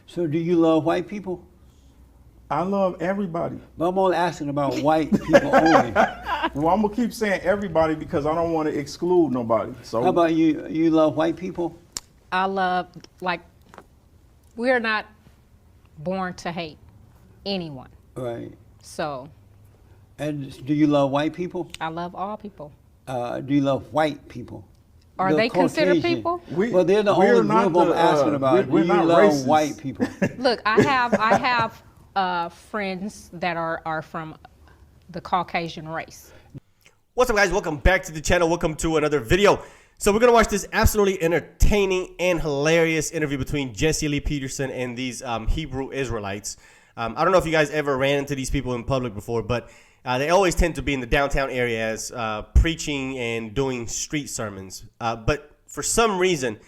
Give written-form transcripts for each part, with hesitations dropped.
So do you love white people? I love everybody. But I'm only asking about white people only. Well, I'm gonna keep saying everybody because I don't want to exclude nobody. So How about you? You love white people? I love, like, we're not born to hate anyone. Right. So And do you love white people? I love all people. Do you love white people? Are The they considered Caucasian. people? Well, they're the we're only not group I'm the, asking about. we're Do you not love racist. white people? Look, I have friends that are from the Caucasian race. What's up, guys? Welcome back to the channel. Welcome to another video. So we're gonna watch this absolutely entertaining and hilarious interview between Jesse Lee Peterson and these Hebrew Israelites. I don't know if you guys ever ran into these people in public before, but they always tend to be in the downtown areas preaching and doing street sermons. But for some reason,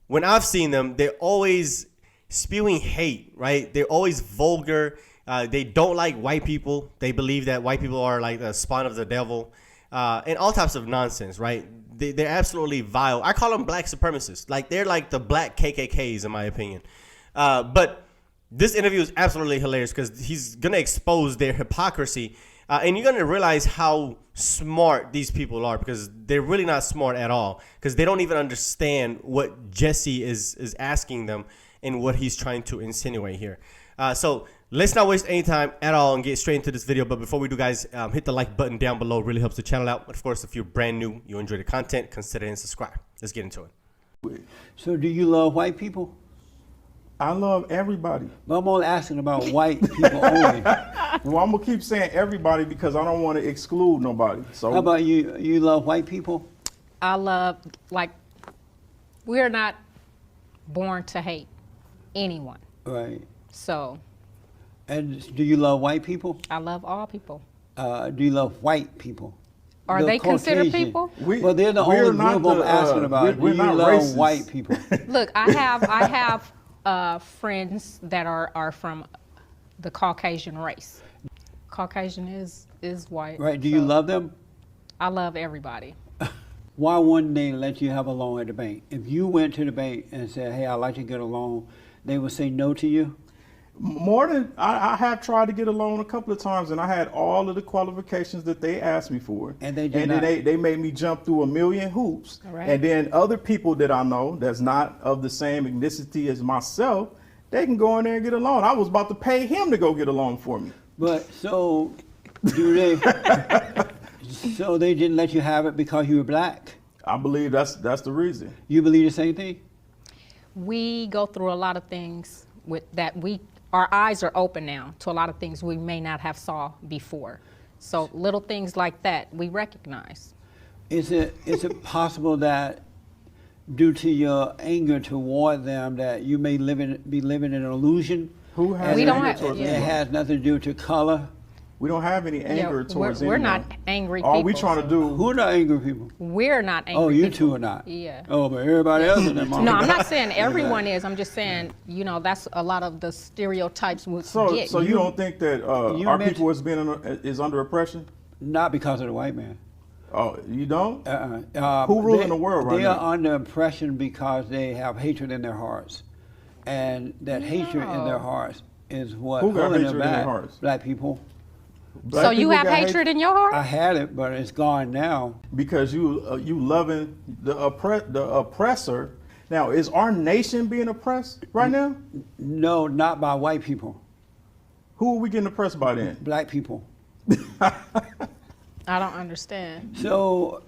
when I've seen them, they're always spewing hate, right? They're always vulgar. They don't like white people. They believe that white people are like the spawn of the devil, and all types of nonsense, right? They're absolutely vile. I call them black supremacists. Like, they're like the black KKKs, in my opinion. But this interview is absolutely hilarious because he's going to expose their hypocrisy. And you're going to realize how smart these people are, because they're really not smart at all, because they don't even understand what Jesse is asking them and what he's trying to insinuate here. So let's not waste any time at all and get straight into this video. But before we do, guys, hit the like button down below. It really helps the channel out. But of course, if you're brand new, you enjoy the content, consider and subscribe. Let's get into it. So do you love white people? I love everybody. But I'm only asking about white people only. Well, I'm gonna keep saying everybody because I don't want to exclude nobody. So How about you? You love white people? I love, like, we're not born to hate anyone. Right. So And do you love white people? I love all people. Do you love white people? Are The they considered Caucasian. people? Well, they're the we're only not group I'm the, asking about. we're Do you not love racist. white people? Look, I have friends that are from the Caucasian race. Caucasian is white. Right. Do you so love them? I love everybody. Why wouldn't they let you have a loan at the bank? If you went to the bank and said, hey, I'd like to get a loan, they would say no to you? more than I have tried to get a loan a couple of times, and I had all of the qualifications that they asked me for, And they did and not. then they made me jump through a million hoops. All right. And then other people that I know that's not of the same ethnicity as myself, they can go in there and get a loan. I was about to pay him to go get a loan for me. But so do they? So they didn't let you have it because you were black? I believe that's the reason. You believe the same thing? We go through a lot of things with that our eyes are open now to a lot of things we may not have saw before. So little things like that we recognize. Is it possible that due to your anger toward them that you may be living in an illusion? Who has We anger don't have- towards yeah. It anyone? has nothing to do with your color? We don't have any anger Yeah, towards we're anyone. not angry All we people, trying to so- do. Who are the angry people? We're not angry Oh, you people. two are not? Yeah. Oh, but everybody else in them are. No, I'm not saying everyone is. I'm just saying, that's a lot of the stereotypes we get. So you don't think that you our mentioned- people is under oppression? Not because of the white man. Oh, you don't? Uh-uh. Who ruling the world right They now? are under oppression because they have hatred in their hearts. And that hatred in their No. hearts is what Who got holding them hatred in their back. hearts? Black people. Black So you people have got hatred in your heart? I had it, but it's gone now. because you loving the oppressor. Now, is our nation being oppressed right now? No, not by white people. Who are we getting oppressed by then? Black people. I don't understand. So,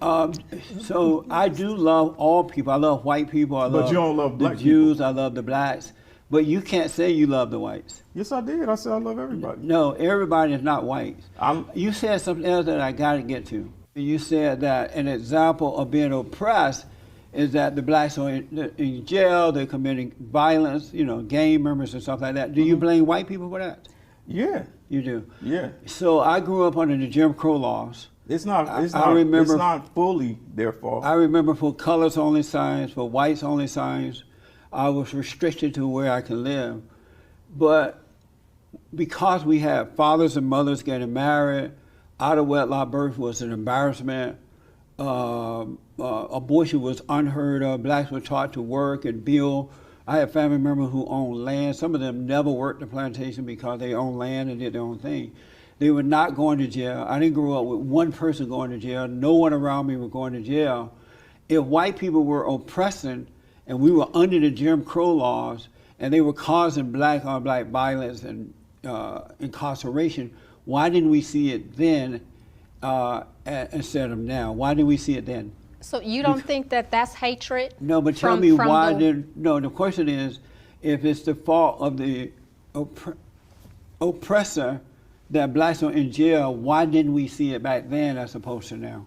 so I do love all people. I love white people. I But love you don't love the black Jews. I love the blacks. But you can't say you love the whites. Yes, I did. I said I love everybody. No, everybody is not white. I'm- You said something else that I got to get to. You said that an example of being oppressed is that the blacks are in jail, they're committing violence, gang members and stuff like that. Do you blame white people for that? Yeah, You do. yeah. So I grew up under the Jim Crow laws. It's not. I It's not. remember- It's not fully their fault. I remember for colors only signs, for whites only signs, I was restricted to where I could live. But because we had fathers and mothers getting married, out of wedlock birth was an embarrassment. Abortion was unheard of. Blacks were taught to work and build I have family members who own land. Some of them never worked the plantation because they own land and did their own thing. They were not going to jail. I didn't grow up with one person going to jail. No one around me was going to jail. If white people were oppressing and we were under the Jim Crow laws and they were causing black on black violence and incarceration, why didn't we see it then instead of now? Why didn't we see it then? So you don't think that that's hatred? No, but tell me why the question is, if it's the fault of the oppressor that blacks are in jail, why didn't we see it back then as opposed to now?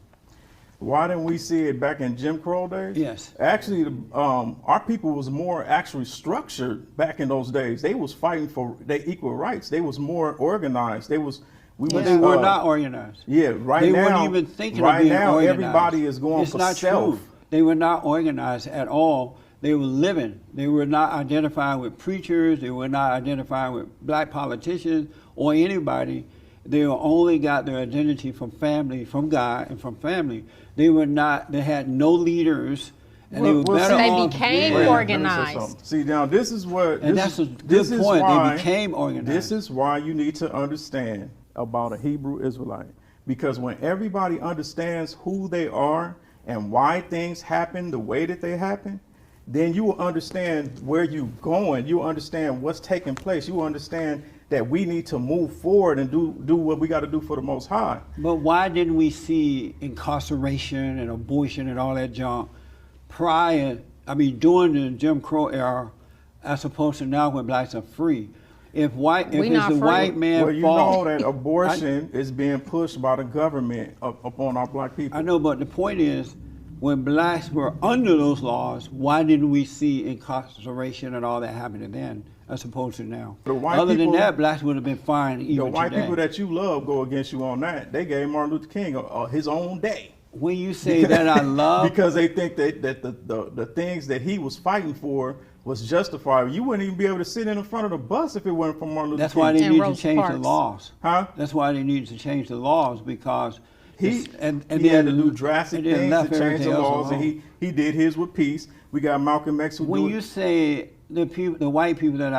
Why didn't we see it back in Jim Crow days? Yes. Actually, our people was more actually structured back in those days. They was fighting for their equal rights. They was more organized. They was. They were not organized. Yeah, right they now. They weren't even thinking right of being now, organized. everybody is going it's for not self. True. They were not organized at all. They were living. They were not identifying with preachers. They were not identifying with black politicians or anybody. They only got their identity from family, from God, and from family. They were not. They had no leaders, and they were better off. They became organized. See, now this is what. And that's a good point. They became organized. This is why you need to understand about a Hebrew Israelite, because when everybody understands who they are and why things happen the way that they happen, then you will understand where you're going. You understand what's taking place. You understand that we need to move forward and do what we got to do for the Most High. But why didn't we see incarceration and abortion and all that junk during the Jim Crow era, as opposed to now when blacks are free? If it's the white man well, you fault, know that abortion is being pushed by the government upon our black people. I know, but the point is, when blacks were under those laws, why didn't we see incarceration and all that happening then, as opposed to now? Other than that, blacks would have been fine even the white today. people that you love go against you on that. They gave Martin Luther King his own day. When you say that I love... because they think that the things that he was fighting for was justified. You wouldn't even be able to sit in front of the bus if it wasn't for Martin Luther King. That's why they And need to Rosa change Parks. the laws. Huh? That's why they need to change the laws, because He had to do drastic things to change the laws, and he did his with peace. We got Malcolm X who when you say the white people that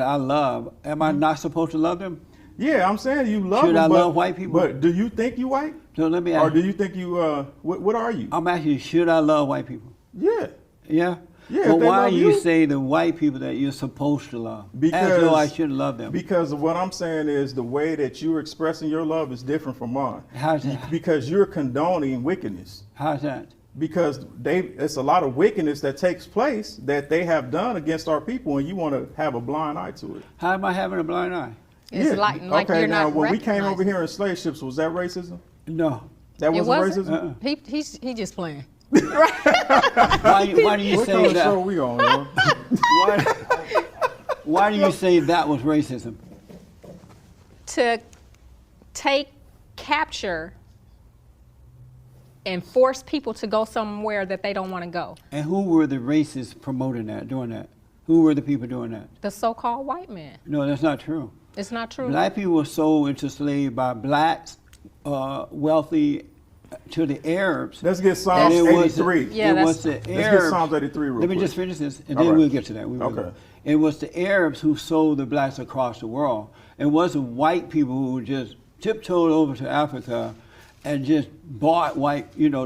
I love, am I not supposed to love them? Yeah, I'm saying you love Should them. I love white people? But do you think you white? So let me ask Or do you think you what are you? I'm asking you, should I love white people? Yeah. Yeah? Yeah, But if they why love you you- say the white people that you're supposed to love? Because As though I should love them. Because what I'm saying is the way that you're expressing your love is different from mine. How's that? Because you're condoning wickedness. How's that? Because it's a lot of wickedness that takes place that they have done against our people, and you want to have a blind eye to it. How am I having a blind eye? It's like okay, you're now not when we came over recognizing. here in slave ships, was that racism? No. That It wasn't wasn't? racism? He just playing. Why do you What say kind of that? show we on, yo? Why do you say that was racism? To capture and force people to go somewhere that they don't want to go. And who were the racists promoting that, doing that? Who were the people doing that? The so-called white man. No, that's not true. It's not true. Black people were sold into slavery by blacks, wealthy, to the Arabs. Let's get Psalms And it was 83. Yeah, it was the Let's get Arabs. Psalms 83 real Let me quick. just finish this, and All then right. we'll get to that. We will. Okay. It was the Arabs who sold the blacks across the world. It wasn't white people who just tiptoed over to Africa and just bought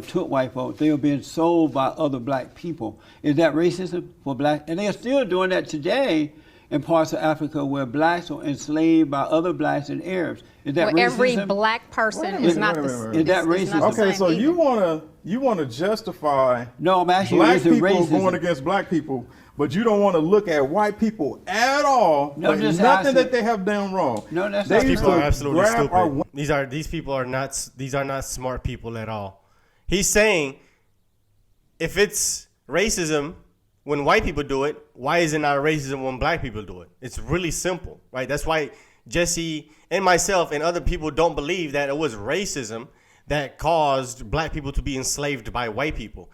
took white folks. They were being sold by other black people. Is that racism for black? And they are still doing that today in parts of Africa where blacks are enslaved by other blacks and Arabs. Is that Well, racism? every black person Wait a is minute, not wait a the minute. Is that it's not racism? the Okay, same so either. you wanna justify No, I'm asking you, black is it people racism? going against black people, but you don't want to look at white people at all. No, like just nothing asking. that they have done wrong. No, that's They not used People to are absolutely grab our stupid. These people are not. These are not smart people at all. He's saying, if it's racism when white people do it, why is it not racism when black people do it? It's really simple, right? That's why Jesse and myself and other people don't believe that it was racism that caused black people to be enslaved by white people.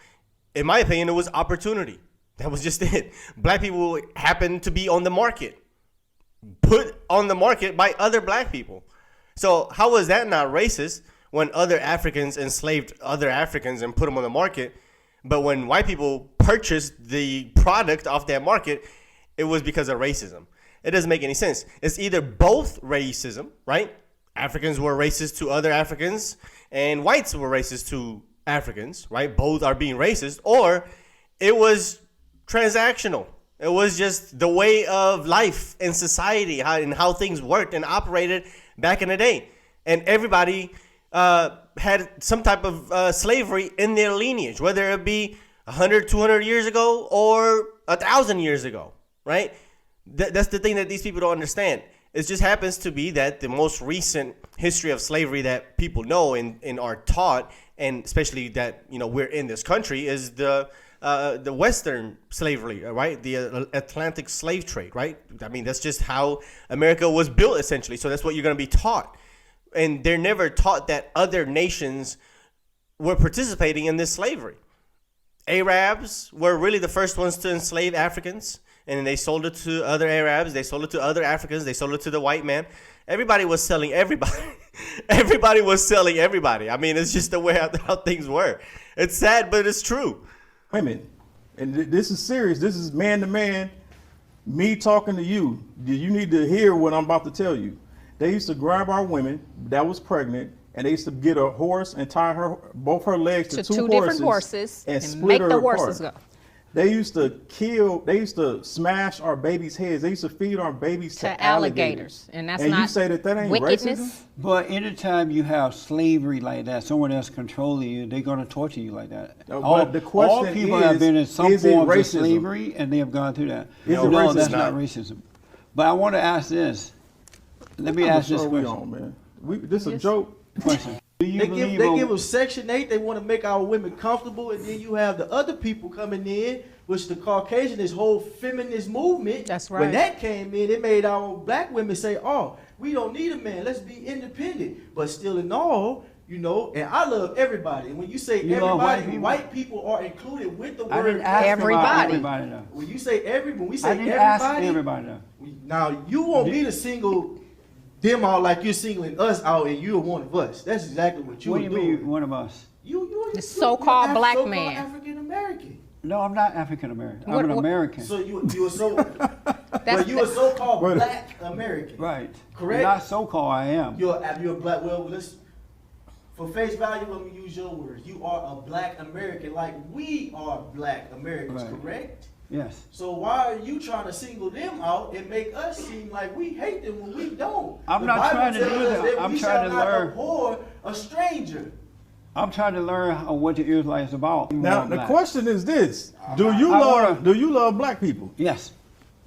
In my opinion, it was opportunity. That was just it. Black people happened to be on the market, put on the market by other black people. So how was that not racist when other Africans enslaved other Africans and put them on the market? But when white people purchased the product off that market, it was because of racism. It doesn't make any sense. It's either both racism, right? Africans were racist to other Africans, and whites were racist to Africans, right? Both are being racist, or it was transactional. It was just the way of life in society, how things worked and operated back in the day. And everybody had some type of slavery in their lineage, whether it be 100, 200 years ago or 1,000 years ago, right? That's the thing that these people don't understand. It just happens to be that the most recent history of slavery that people know and are taught, and especially that, you know, we're in this country, is the Western slavery, right? The Atlantic slave trade, right? I mean, that's just how America was built, essentially. So that's what you're going to be taught. And they're never taught that other nations were participating in this slavery. Arabs were really the first ones to enslave Africans, and they sold it to other Arabs. They sold it to other Africans. They sold it to the white man. Everybody was selling everybody. Everybody was selling everybody. I mean, it's just the way how things were. It's sad, but it's true. Wait a minute. And this is serious. This is man to man, me talking to you. You need to hear what I'm about to tell you. They used to grab our women that was pregnant, and they used to get a horse and tie both her legs to two different horses and and split make her the apart. horses go. They used to smash our babies' heads. They used to feed our babies to alligators. And that's not you say that ain't wickedness. racism? But anytime you have slavery like that, someone else controlling you, they're going to torture you like that. No, all, but the question all people have been in some is it form of racism? slavery, and they have gone through that. Is it No, racism? that's not racism. But I want to ask this. Let me ask this question. On, man. This is a joke. Question. Do you They believe give them Section 8. They want to make our women comfortable, and then you have the other people coming in, which the Caucasian, this whole feminist movement. That's right. When that came in, it made our black women say, "Oh, we don't need a man. Let's be independent." But still, in all, you know, and I love everybody. And when you say You love everybody, white people? white people are included with the I word didn't ask Everybody. everybody though. When you say when we say I didn't everybody, ask everybody though. now you want me to single them out like you're singling us out, and you're one of us. That's exactly what you What were do you doing. mean, one of us? The so-called black so-called man. African American. No, I'm not African American. What- I'm an what- American. So you were so, That's but you were so-called Wait. black American. Right. Correct? Not so-called, I am. You're a black. Well, let's for face value. Let me use your words. You are a black American, like we are black Americans. Right. Correct? Yes. So why are you trying to single them out and make us seem like we hate them when we don't? I'm The not Bible trying to tells do us that. I'm we trying shall to not learn. abhor a stranger. I'm trying to learn what the Israelites about. Now More the black. question is this: Do you I love wanna- black people? Yes,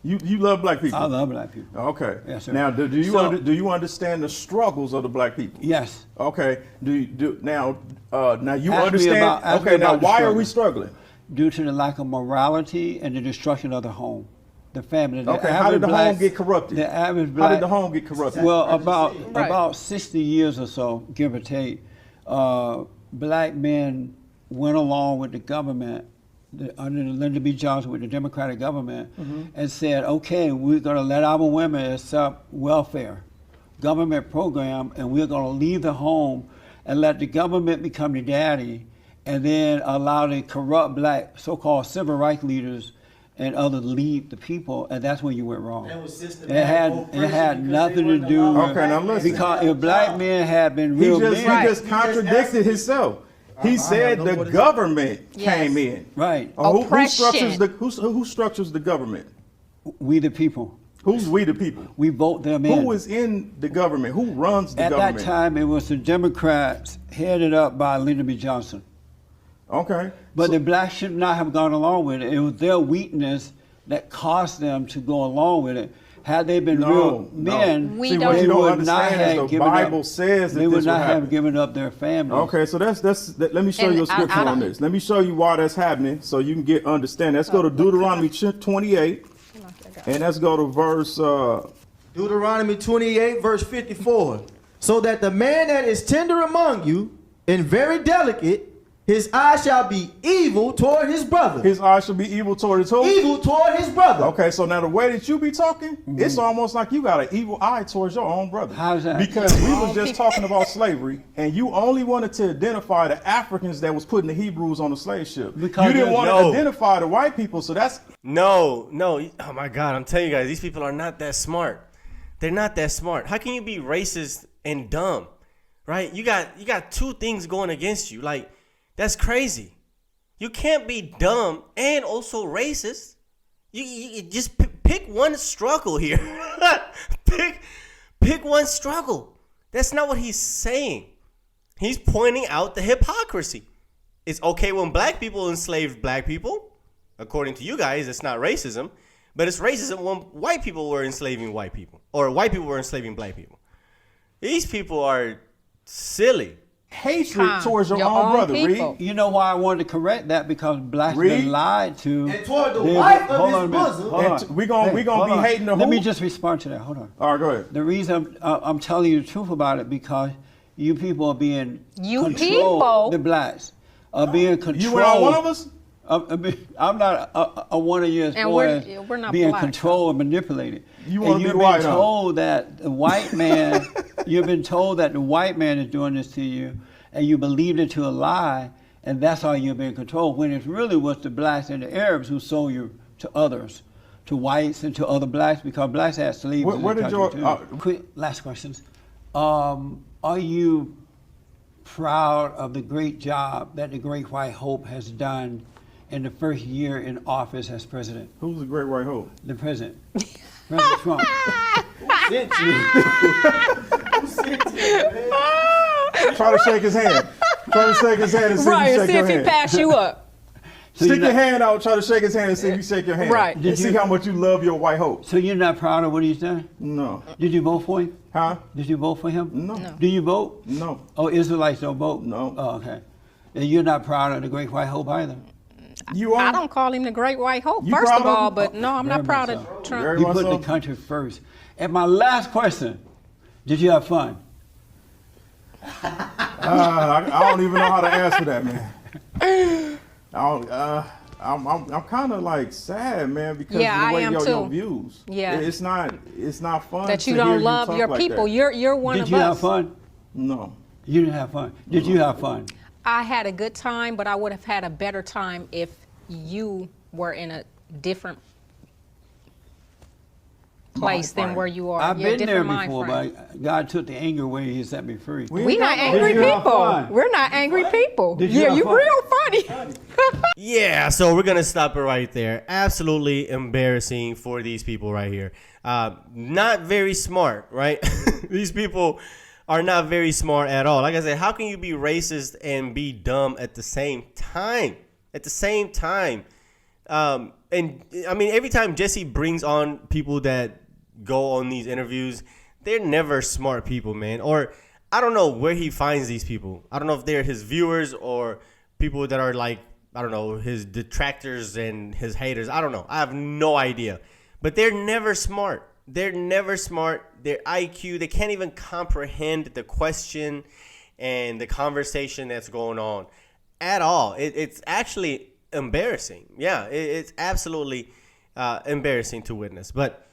You love black people. I love black people. Okay. Yes, sir. Now, do you So- do you understand the struggles of the black people? Yes. Okay. Now you Ask me understand? about- ask me Okay. Now, about the why are struggle. we struggling? Due to the lack of morality and the destruction of the home, the family. The Okay, how did average the black- home get corrupted? The average How black. did the home get corrupted? Well, I just about said. Right. about 60 years or so, give or take, black men went along with the government under the Lyndon B. Johnson with the Democratic government and said, okay, we're going to let our women accept welfare, government program, and we're going to leave the home and let the government become the daddy, and then allow the corrupt black so-called civil rights leaders and others lead the people, and that's when you went wrong. That was It systematic had oppression nothing to because they do wouldn't with. allow Okay, now black listen. Because if black men had been He real just men, he just contradicted himself. He said no the more to say. government Yes. came in. right, Who Oppression. structures the government? we the people, Who's we the people? we vote them in. Who is in the government? Who runs the At government? that time, it was the Democrats headed up by Lyndon B. Johnson. Okay. But the blacks should not have gone along with it. It was their weakness that caused them to go along with it. Had they been real men, We See, don't- what you they don't would not understand is have the given Bible up. says that They would this will not have happen. given up their families. Okay, so let me show And you a I scripture on don't- this. Let me show you why that's happening so you can get understand. Let's go to Deuteronomy 28 and let's go to verse Deuteronomy 28, verse 54. So that the man that is tender among you and very delicate His eye shall be evil toward his brother. His eyes should be evil toward his who? Evil toward his brother. Okay, so now the way that you be talking, it's almost like you got an evil eye towards your own brother. How's that? Because we was just talking about slavery, and you only wanted to identify the Africans that was putting the Hebrews on the slave ship. Because You didn't there's- want to No. identify the white people, so that's No. Oh my God, I'm telling you guys, these people are not that smart. They're not that smart. How can you be racist and dumb, right? You got two things going against you. Like, that's crazy. You can't be dumb and also racist. You just pick one struggle here. pick one struggle. That's not what he's saying. He's pointing out the hypocrisy. It's okay when black people enslaved black people. According to you guys, it's not racism. But it's racism when white people were enslaving white people. Or white people were enslaving black people. These people are silly. hatred towards your own brother. people. Read. You know why I wanted to correct that? Because blacks Read. been lied to. And toward the They've- wife of hold his on a minute. bosom. Hold And on. we gonna be hold on. hating the Let who? me just respond to that. Hold on. All right, go ahead. The reason I'm telling you the truth about it because you people are being You controlled. people? The blacks are being controlled. You were not one of us? I'm not a one of your And boys we're not being black, controlled and manipulated. You wanna and be you've white, been huh? told that the white man. You've been told that the white man is doing this to you, and you believed it to a lie, and that's how you're being controlled. When it really was the blacks and the Arabs who sold you to others, to whites and to other blacks, because blacks had slaves. Where in the did country your- too. Quick last questions. Are you proud of the great job that the Great White Hope has done in the first year in office as president? Who's the great white hope? The president, President Trump. Sent you. Who sent you, man? Try to shake his hand. Try to shake his hand and see Right, if you and shake see your if he hand. pass you up. So Stick you're your not- hand out, try to shake his hand and see if you shake your hand. Right. And Did see you- how much you love your white hope. So you're not proud of what he's done? No. Did you vote for him? Huh? Did you vote for him? No. Do you vote? No. Oh, Israelites don't vote? No. Oh, okay. And you're not proud of the Great White Hope either? You are? I don't call him the Great White Hope, You first proud of of all, him? but no, I'm Very not proud much of so. Trump. Very You much put so. the country first. And my last question, did you have fun? I don't even know how to answer that, man. I'm kind of like sad, man, because Yeah, of the way I am your too. views. Yeah. It's not fun That you to hear don't love talk your like people. that. You're one Did of you us. have fun? No. You didn't have fun. Did you have fun? I had a good time, but I would have had a better time if you were in a different place than frame. where you are. I've Yeah, been there different mind before, frame. but God took the anger away. He set me free. We not angry Did you have people. fun? We're not angry people. Did you Yeah, have you fun? real funny. Yeah, so we're gonna stop it right there. Absolutely embarrassing for these people right here. Not very smart, right? These people are not very smart at all. Like I said, how can you be racist and be dumb at the same time? At the same time. And I mean, every time Jesse brings on people that go on these interviews, they're never smart people, man. Or I don't know where he finds these people. I don't know if they're his viewers or people that are like, I don't know, his detractors and his haters. I don't know. I have no idea. But they're never smart. They're never smart. Their IQ, they can't even comprehend the question and the conversation that's going on at all. It's actually embarrassing. Yeah, it's absolutely embarrassing to witness. But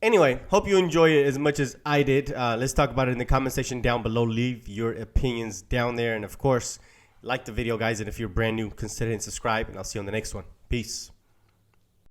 anyway, hope you enjoy it as much as I did. Let's talk about it in the comment section down below. Leave your opinions down there. And of course, like the video, guys. And if you're brand new, consider and subscribe. And I'll see you on the next one. Peace.